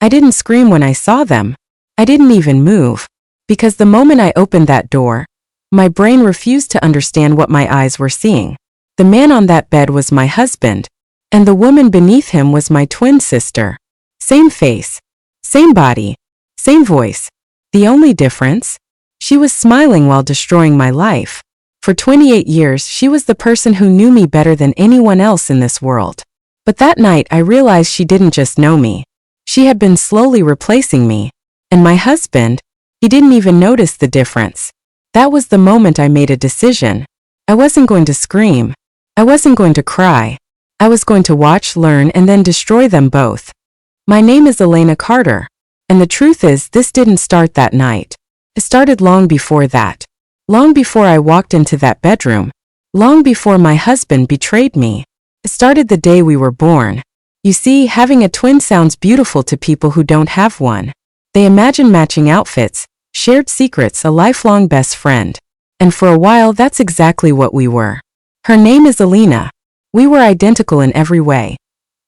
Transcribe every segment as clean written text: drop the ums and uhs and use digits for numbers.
I didn't scream when I saw them. I didn't even move. Because the moment I opened that door, my brain refused to understand what my eyes were seeing. The man on that bed was my husband, and the woman beneath him was my twin sister. Same face, same body, same voice. The only difference? She was smiling while destroying my life. For 28 years, she was the person who knew me better than anyone else in this world. But that night, I realized she didn't just know me. She had been slowly replacing me. And my husband, he didn't even notice the difference. That was the moment I made a decision. I wasn't going to scream. I wasn't going to cry. I was going to watch, learn, and then destroy them both. My name is Elena Carter. And the truth is, this didn't start that night. It started long before that. Long before I walked into that bedroom. Long before my husband betrayed me. It started the day we were born. You see, having a twin sounds beautiful to people who don't have one. They imagine matching outfits, shared secrets, a lifelong best friend. And for a while, that's exactly what we were. Her name is Elena. We were identical in every way.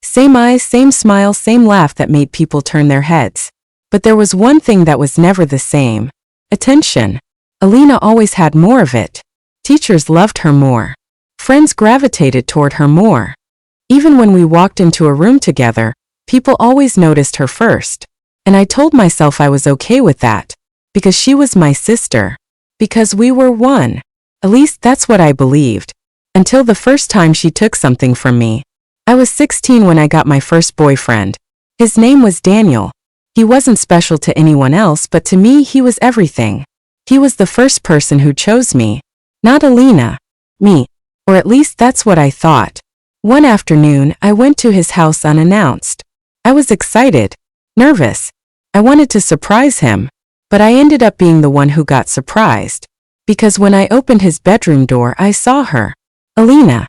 Same eyes, same smile, same laugh that made people turn their heads. But there was one thing that was never the same. Attention. Elena always had more of it. Teachers loved her more. Friends gravitated toward her more. Even when we walked into a room together, people always noticed her first. And I told myself I was okay with that. Because she was my sister. Because we were one. At least that's what I believed. Until the first time she took something from me. I was 16 when I got my first boyfriend. His name was Daniel. He wasn't special to anyone else, but to me he was everything. He was the first person who chose me. Not Elena. Me. Or at least that's what I thought. One afternoon, I went to his house unannounced. I was excited. Nervous. I wanted to surprise him. But I ended up being the one who got surprised. Because when I opened his bedroom door, I saw her. Elena.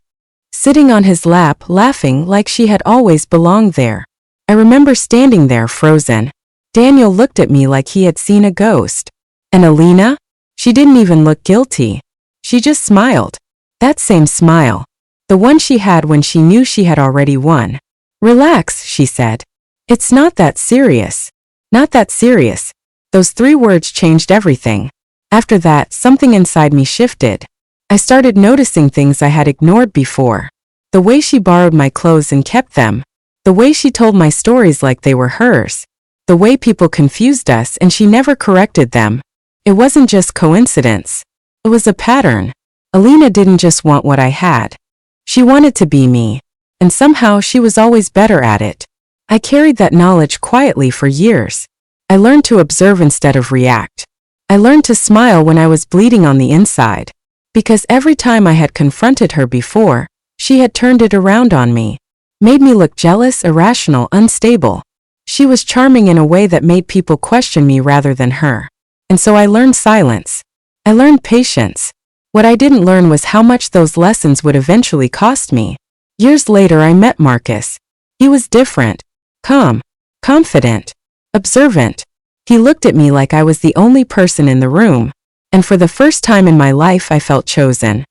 Sitting on his lap, laughing like she had always belonged there. I remember standing there frozen. Daniel looked at me like he had seen a ghost. And Elena? She didn't even look guilty. She just smiled. That same smile. The one she had when she knew she had already won. Relax, she said. It's not that serious. Not that serious. Those 3 words changed everything. After that, something inside me shifted. I started noticing things I had ignored before. The way she borrowed my clothes and kept them. The way she told my stories like they were hers. The way people confused us and she never corrected them. It wasn't just coincidence. It was a pattern. Elena didn't just want what I had. She wanted to be me. And somehow she was always better at it. I carried that knowledge quietly for years. I learned to observe instead of react. I learned to smile when I was bleeding on the inside. Because every time I had confronted her before, she had turned it around on me. Made me look jealous, irrational, unstable. She was charming in a way that made people question me rather than her. And so I learned silence. I learned patience. What I didn't learn was how much those lessons would eventually cost me. Years later I met Marcus. He was different. Calm. Confident. Observant. He looked at me like I was the only person in the room. And for the first time in my life I felt chosen.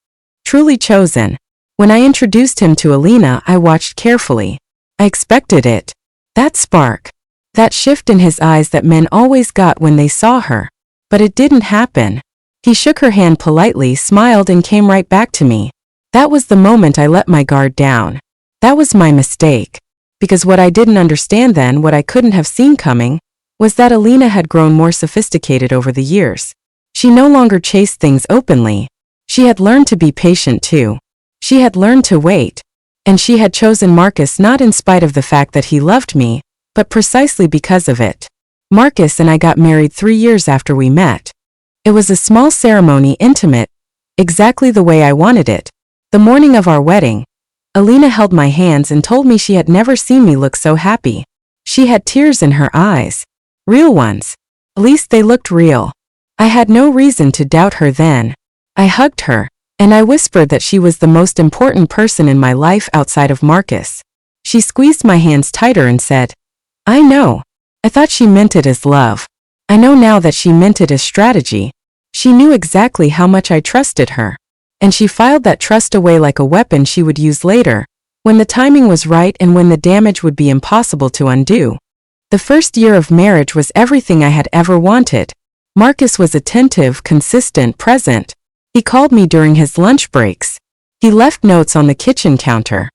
Truly chosen. When I introduced him to Elena, I watched carefully. I expected it. That spark. That shift in his eyes that men always got when they saw her. But it didn't happen. He shook her hand politely, smiled, and came right back to me. That was the moment I let my guard down. That was my mistake. Because what I didn't understand then, what I couldn't have seen coming, was that Elena had grown more sophisticated over the years. She no longer chased things openly. She had learned to be patient too. She had learned to wait. And she had chosen Marcus not in spite of the fact that he loved me, but precisely because of it. Marcus and I got married 3 years after we met. It was a small ceremony, intimate, exactly the way I wanted it. The morning of our wedding, Elena held my hands and told me she had never seen me look so happy. She had tears in her eyes. Real ones. At least they looked real. I had no reason to doubt her then. I hugged her, and I whispered that she was the most important person in my life outside of Marcus. She squeezed my hands tighter and said, I know. I thought she meant it as love. I know now that she meant it as strategy. She knew exactly how much I trusted her. And she filed that trust away like a weapon she would use later, when the timing was right and when the damage would be impossible to undo. The first year of marriage was everything I had ever wanted. Marcus was attentive, consistent, present. He called me during his lunch breaks. He left notes on the kitchen counter.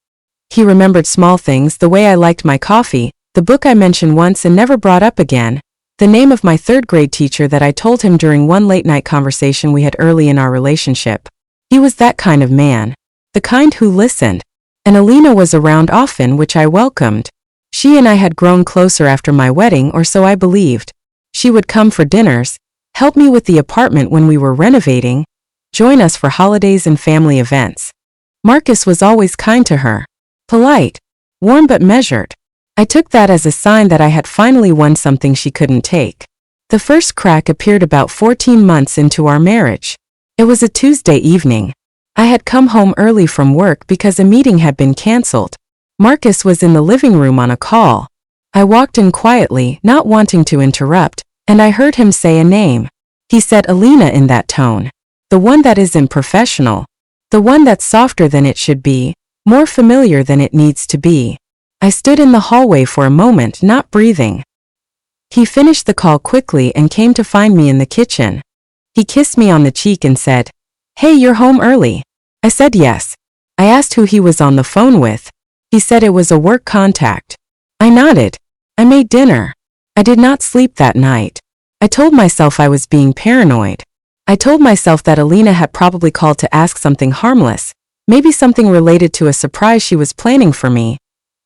He remembered small things, the way I liked my coffee, the book I mentioned once and never brought up again, the name of my third-grade teacher that I told him during one late-night conversation we had early in our relationship. He was that kind of man. The kind who listened. And Alina was around often, which I welcomed. She and I had grown closer after my wedding, or so I believed. She would come for dinners, help me with the apartment when we were renovating, join us for holidays and family events. Marcus was always kind to her. Polite, warm but measured. I took that as a sign that I had finally won something she couldn't take. The first crack appeared about 14 months into our marriage. It was a Tuesday evening. I had come home early from work because a meeting had been canceled. Marcus was in the living room on a call. I walked in quietly, not wanting to interrupt, and I heard him say a name. He said Alina in that tone. The one that isn't professional. The one that's softer than it should be, more familiar than it needs to be. I stood in the hallway for a moment, not breathing. He finished the call quickly and came to find me in the kitchen. He kissed me on the cheek and said, "Hey, you're home early." I said yes. I asked who he was on the phone with. He said it was a work contact. I nodded. I made dinner. I did not sleep that night. I told myself I was being paranoid. I told myself that Alina had probably called to ask something harmless, maybe something related to a surprise she was planning for me,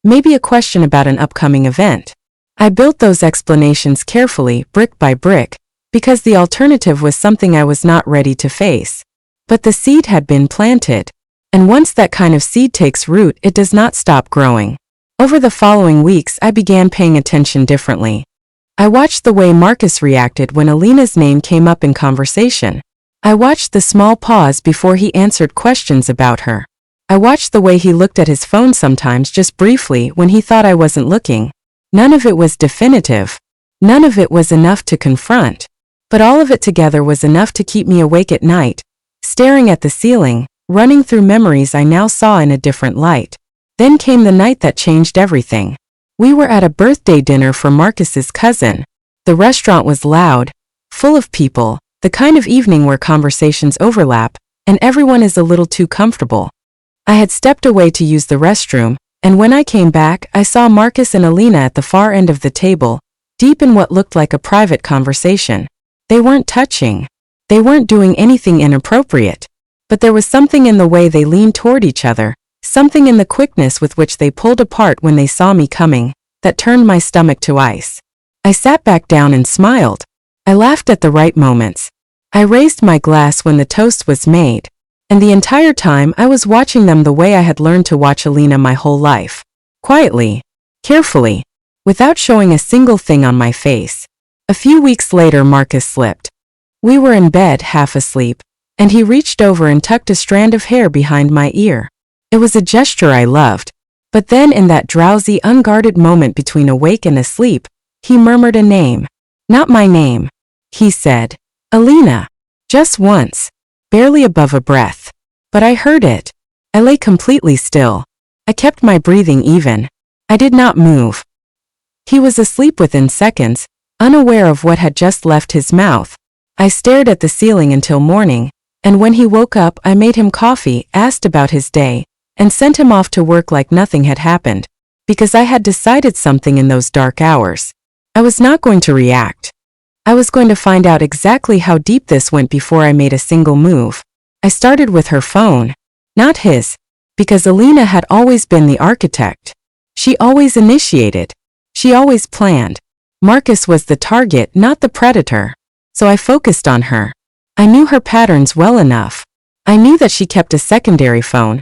maybe a question about an upcoming event. I built those explanations carefully, brick by brick, because the alternative was something I was not ready to face. But the seed had been planted. And once that kind of seed takes root, it does not stop growing. Over the following weeks, I began paying attention differently. I watched the way Marcus reacted when Alina's name came up in conversation. I watched the small pause before he answered questions about her. I watched the way he looked at his phone sometimes just briefly when he thought I wasn't looking. None of it was definitive. None of it was enough to confront. But all of it together was enough to keep me awake at night, staring at the ceiling, running through memories I now saw in a different light. Then came the night that changed everything. We were at a birthday dinner for Marcus's cousin. The restaurant was loud, full of people, the kind of evening where conversations overlap, and everyone is a little too comfortable. I had stepped away to use the restroom, and when I came back, I saw Marcus and Alina at the far end of the table, deep in what looked like a private conversation. They weren't touching. They weren't doing anything inappropriate. But there was something in the way they leaned toward each other, something in the quickness with which they pulled apart when they saw me coming, that turned my stomach to ice. I sat back down and smiled. I laughed at the right moments. I raised my glass when the toast was made. And the entire time I was watching them the way I had learned to watch Alina my whole life. Quietly, carefully, without showing a single thing on my face. A few weeks later, Marcus slipped. We were in bed, half asleep, and he reached over and tucked a strand of hair behind my ear. It was a gesture I loved. But then in that drowsy, unguarded moment between awake and asleep, he murmured a name. Not my name. He said, "Alina." Just once. Barely above a breath. But I heard it. I lay completely still. I kept my breathing even. I did not move. He was asleep within seconds, unaware of what had just left his mouth. I stared at the ceiling until morning, and when he woke up, I made him coffee, asked about his day, and sent him off to work like nothing had happened, because I had decided something in those dark hours. I was not going to react. I was going to find out exactly how deep this went before I made a single move. I started with her phone, not his, because Alina had always been the architect. She always initiated. She always planned. Marcus was the target, not the predator. So I focused on her. I knew her patterns well enough. I knew that she kept a secondary phone,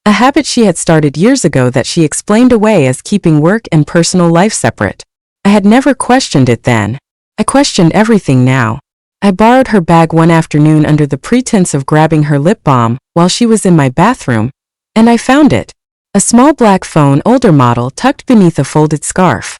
a habit she had started years ago that she explained away as keeping work and personal life separate. I had never questioned it then. I questioned everything now. I borrowed her bag one afternoon under the pretense of grabbing her lip balm while she was in my bathroom, and I found it. A small black phone, older model, tucked beneath a folded scarf.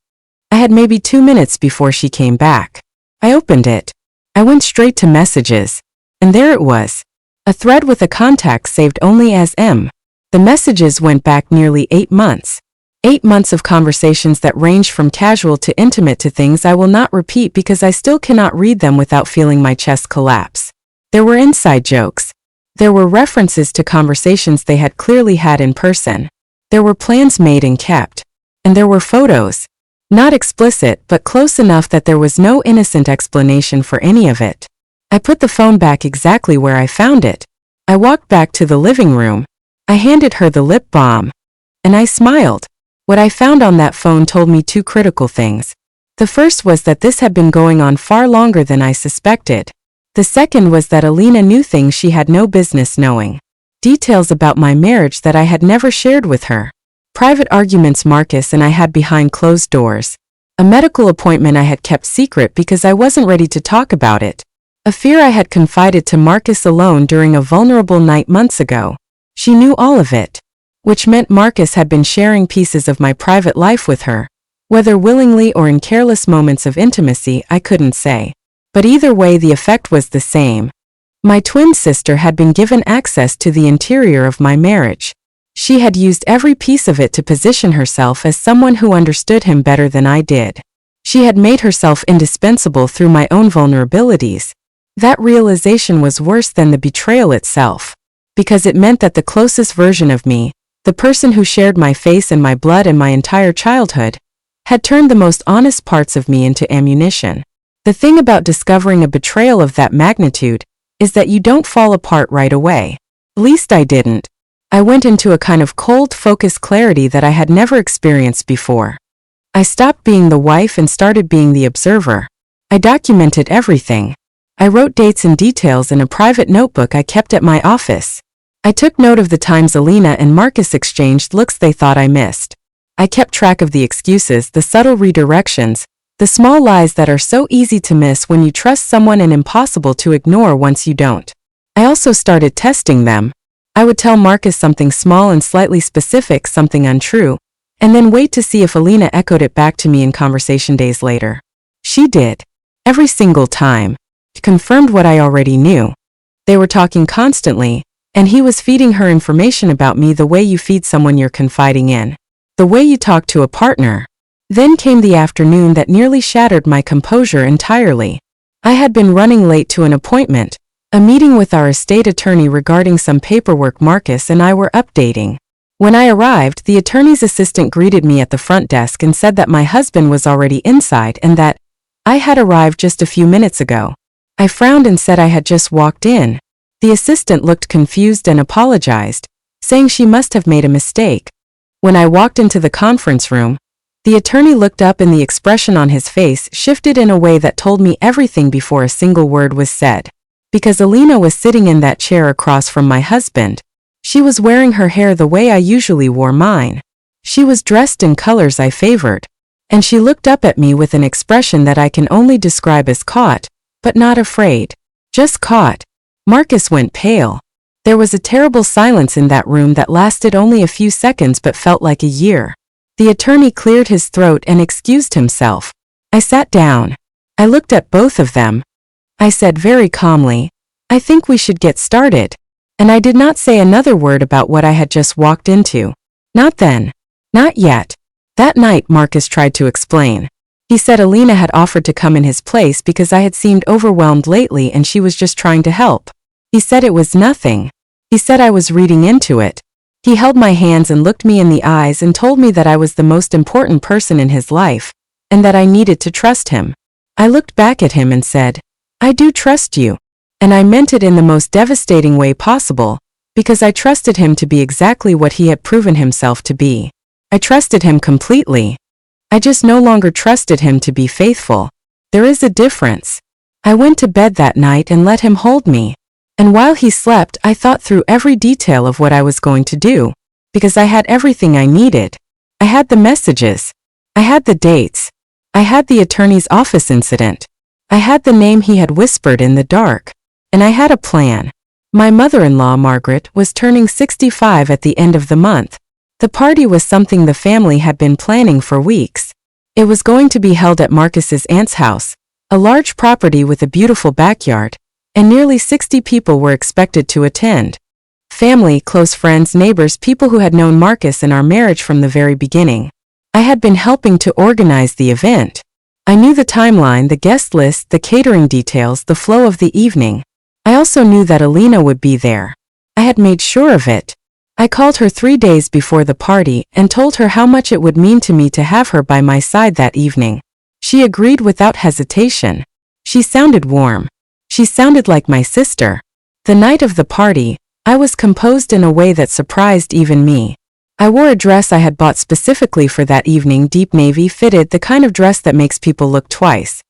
I had maybe 2 minutes before she came back. I opened it. I went straight to messages. And there it was. A thread with a contact saved only as M. The messages went back nearly 8 months. 8 months of conversations that ranged from casual to intimate to things I will not repeat because I still cannot read them without feeling my chest collapse. There were inside jokes. There were references to conversations they had clearly had in person. There were plans made and kept. And there were photos. Not explicit, but close enough that there was no innocent explanation for any of it. I put the phone back exactly where I found it. I walked back to the living room. I handed her the lip balm. And I smiled. What I found on that phone told me two critical things. The first was that this had been going on far longer than I suspected. The second was that Alina knew things she had no business knowing. Details about my marriage that I had never shared with her. Private arguments Marcus and I had behind closed doors. A medical appointment I had kept secret because I wasn't ready to talk about it. A fear I had confided to Marcus alone during a vulnerable night months ago. She knew all of it. Which meant Marcus had been sharing pieces of my private life with her. Whether willingly or in careless moments of intimacy, I couldn't say. But either way, the effect was the same. My twin sister had been given access to the interior of my marriage. She had used every piece of it to position herself as someone who understood him better than I did. She had made herself indispensable through my own vulnerabilities. That realization was worse than the betrayal itself. Because it meant that the closest version of me, the person who shared my face and my blood and my entire childhood, had turned the most honest parts of me into ammunition. The thing about discovering a betrayal of that magnitude is that you don't fall apart right away. At least I didn't. I went into a kind of cold, focused clarity that I had never experienced before. I stopped being the wife and started being the observer. I documented everything. I wrote dates and details in a private notebook I kept at my office. I took note of the times Alina and Marcus exchanged looks they thought I missed. I kept track of the excuses, the subtle redirections, the small lies that are so easy to miss when you trust someone and impossible to ignore once you don't. I also started testing them. I would tell Marcus something small and slightly specific, something untrue, and then wait to see if Alina echoed it back to me in conversation days later. She did. Every single time. It confirmed what I already knew. They were talking constantly, and he was feeding her information about me the way you feed someone you're confiding in. The way you talk to a partner. Then came the afternoon that nearly shattered my composure entirely. I had been running late to an appointment, a meeting with our estate attorney regarding some paperwork Marcus and I were updating. When I arrived, the attorney's assistant greeted me at the front desk and said that my husband was already inside and that I had arrived just a few minutes ago. I frowned and said I had just walked in. The assistant looked confused and apologized, saying she must have made a mistake. When I walked into the conference room, the attorney looked up and the expression on his face shifted in a way that told me everything before a single word was said. Because Alina was sitting in that chair across from my husband. She was wearing her hair the way I usually wore mine. She was dressed in colors I favored. And she looked up at me with an expression that I can only describe as caught, but not afraid. Just caught. Marcus went pale. There was a terrible silence in that room that lasted only a few seconds but felt like a year. The attorney cleared his throat and excused himself. I sat down. I looked at both of them. I said very calmly, "I think we should get started." And I did not say another word about what I had just walked into. Not then. Not yet. That night, Marcus tried to explain. He said Alina had offered to come in his place because I had seemed overwhelmed lately and she was just trying to help. He said it was nothing. He said I was reading into it. He held my hands and looked me in the eyes and told me that I was the most important person in his life, and that I needed to trust him. I looked back at him and said, "I do trust you." And I meant it in the most devastating way possible, because I trusted him to be exactly what he had proven himself to be. I trusted him completely. I just no longer trusted him to be faithful. There is a difference. I went to bed that night and let him hold me. And while he slept, I thought through every detail of what I was going to do, because I had everything I needed. I had the messages. I had the dates. I had the attorney's office incident. I had the name he had whispered in the dark. And I had a plan. My mother-in-law, Margaret, was turning 65 at the end of the month. The party was something the family had been planning for weeks. It was going to be held at Marcus's aunt's house, a large property with a beautiful backyard, and nearly 60 people were expected to attend. Family, close friends, neighbors, people who had known Marcus and our marriage from the very beginning. I had been helping to organize the event. I knew the timeline, the guest list, the catering details, the flow of the evening. I also knew that Alina would be there. I had made sure of it. I called her 3 days before the party and told her how much it would mean to me to have her by my side that evening. She agreed without hesitation. She sounded warm. She sounded like my sister. The night of the party, I was composed in a way that surprised even me. I wore a dress I had bought specifically for that evening, deep navy fitted, the kind of dress that makes people look twice.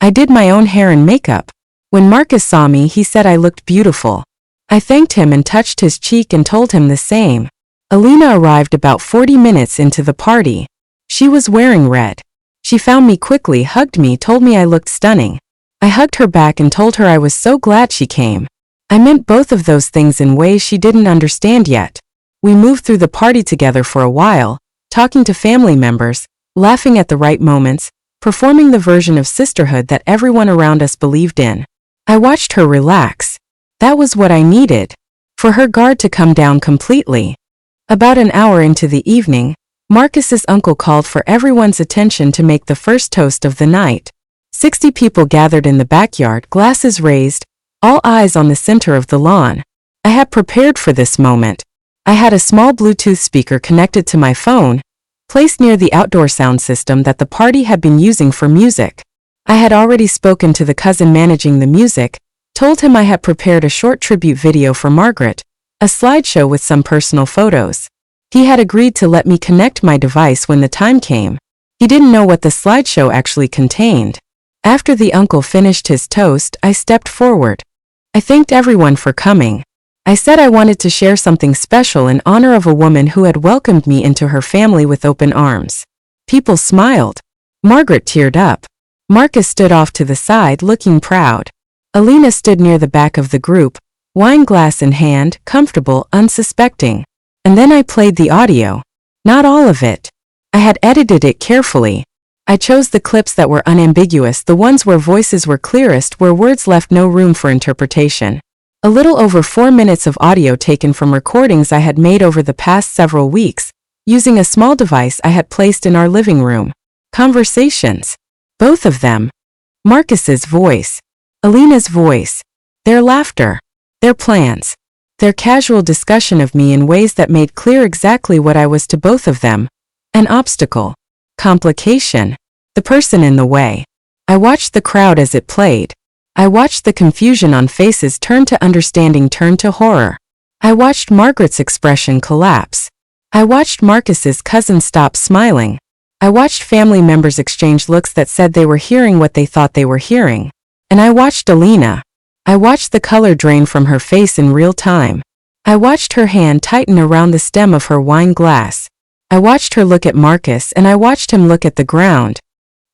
I did my own hair and makeup. When Marcus saw me, he said I looked beautiful. I thanked him and touched his cheek and told him the same. Alina arrived about 40 minutes into the party. She was wearing red. She found me quickly, hugged me, told me I looked stunning. I hugged her back and told her I was so glad she came. I meant both of those things in ways she didn't understand yet. We moved through the party together for a while, talking to family members, laughing at the right moments, performing the version of sisterhood that everyone around us believed in. I watched her relax. That was what I needed. For her guard to come down completely. About an hour into the evening, Marcus's uncle called for everyone's attention to make the first toast of the night. 60 people gathered in the backyard, glasses raised, all eyes on the center of the lawn. I had prepared for this moment. I had a small Bluetooth speaker connected to my phone, placed near the outdoor sound system that the party had been using for music. I had already spoken to the cousin managing the music, told him I had prepared a short tribute video for Margaret, a slideshow with some personal photos. He had agreed to let me connect my device when the time came. He didn't know what the slideshow actually contained. After the uncle finished his toast, I stepped forward. I thanked everyone for coming. I said I wanted to share something special in honor of a woman who had welcomed me into her family with open arms. People smiled. Margaret teared up. Marcus stood off to the side, looking proud. Alina stood near the back of the group, wine glass in hand, comfortable, unsuspecting. And then I played the audio. Not all of it. I had edited it carefully. I chose the clips that were unambiguous, the ones where voices were clearest, where words left no room for interpretation. A little over 4 minutes of audio taken from recordings I had made over the past several weeks, using a small device I had placed in our living room. Conversations. Both of them. Marcus's voice. Alina's voice. Their laughter. Their plans. Their casual discussion of me in ways that made clear exactly what I was to both of them. An obstacle. Complication. The person in the way. I watched the crowd as it played. I watched the confusion on faces turn to understanding, turn to horror. I watched Margaret's expression collapse. I watched Marcus's cousin stop smiling. I watched family members exchange looks that said they were hearing what they thought they were hearing. And I watched Alina. I watched the color drain from her face in real time. I watched her hand tighten around the stem of her wine glass. I watched her look at Marcus and I watched him look at the ground.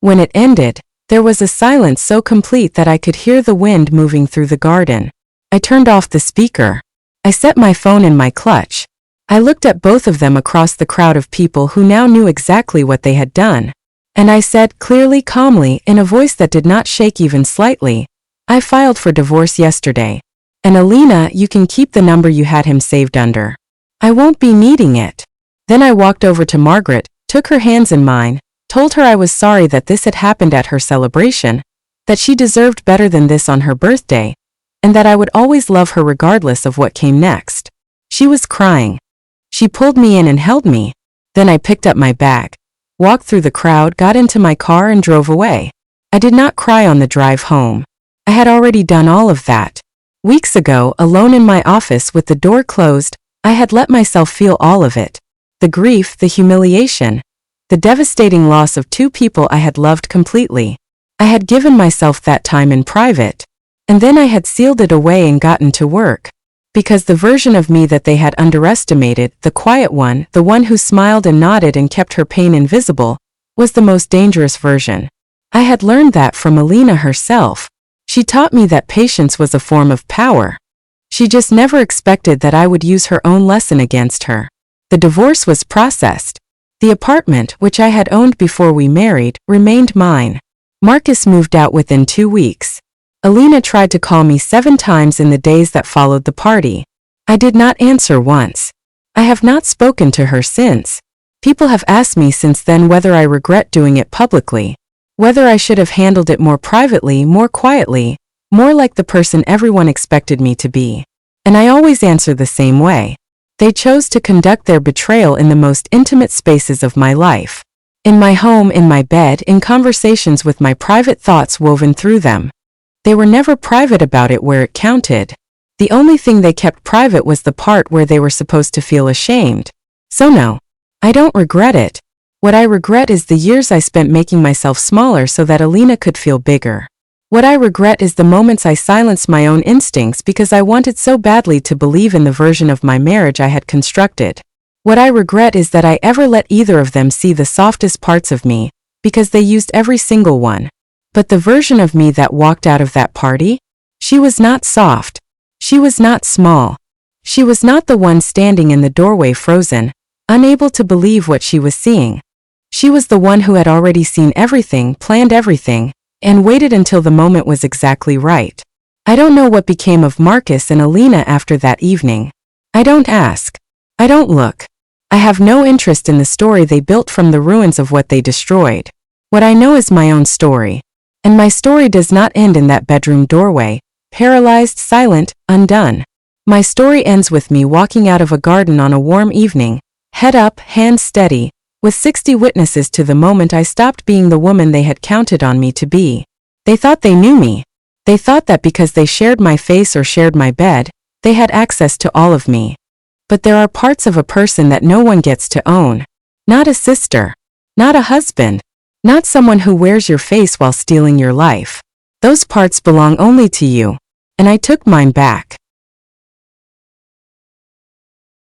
When it ended, there was a silence so complete that I could hear the wind moving through the garden. I turned off the speaker. I set my phone in my clutch. I looked at both of them across the crowd of people who now knew exactly what they had done. And I said, clearly, calmly, in a voice that did not shake even slightly, I filed for divorce yesterday. And Alina, you can keep the number you had him saved under. I won't be needing it. Then I walked over to Margaret, took her hands in mine, told her I was sorry that this had happened at her celebration, that she deserved better than this on her birthday, and that I would always love her regardless of what came next. She was crying. She pulled me in and held me. Then I picked up my bag, walked through the crowd, got into my car and drove away. I did not cry on the drive home. I had already done all of that. Weeks ago, alone in my office with the door closed, I had let myself feel all of it. The grief, the humiliation, the devastating loss of 2 people I had loved completely. I had given myself that time in private. And then I had sealed it away and gotten to work. Because the version of me that they had underestimated, the quiet one, the one who smiled and nodded and kept her pain invisible, was the most dangerous version. I had learned that from Alina herself. She taught me that patience was a form of power. She just never expected that I would use her own lesson against her. The divorce was processed. The apartment, which I had owned before we married, remained mine. Marcus moved out within 2 weeks. Alina tried to call me 7 times in the days that followed the party. I did not answer once. I have not spoken to her since. People have asked me since then whether I regret doing it publicly, whether I should have handled it more privately, more quietly, more like the person everyone expected me to be. And I always answer the same way. They chose to conduct their betrayal in the most intimate spaces of my life. In my home, in my bed, in conversations with my private thoughts woven through them. They were never private about it where it counted. The only thing they kept private was the part where they were supposed to feel ashamed. So no, I don't regret it. What I regret is the years I spent making myself smaller so that Alina could feel bigger. What I regret is the moments I silenced my own instincts because I wanted so badly to believe in the version of my marriage I had constructed. What I regret is that I ever let either of them see the softest parts of me, because they used every single one. But the version of me that walked out of that party? She was not soft. She was not small. She was not the one standing in the doorway frozen, unable to believe what she was seeing. She was the one who had already seen everything, planned everything, and waited until the moment was exactly right. I don't know what became of Marcus and Alina after that evening. I don't ask. I don't look. I have no interest in the story they built from the ruins of what they destroyed. What I know is my own story. And my story does not end in that bedroom doorway, paralyzed, silent, undone. My story ends with me walking out of a garden on a warm evening, head up, hands steady, with 60 witnesses to the moment I stopped being the woman they had counted on me to be. They thought they knew me. They thought that because they shared my face or shared my bed, they had access to all of me. But there are parts of a person that no one gets to own. Not a sister. Not a husband. Not someone who wears your face while stealing your life. Those parts belong only to you. And I took mine back.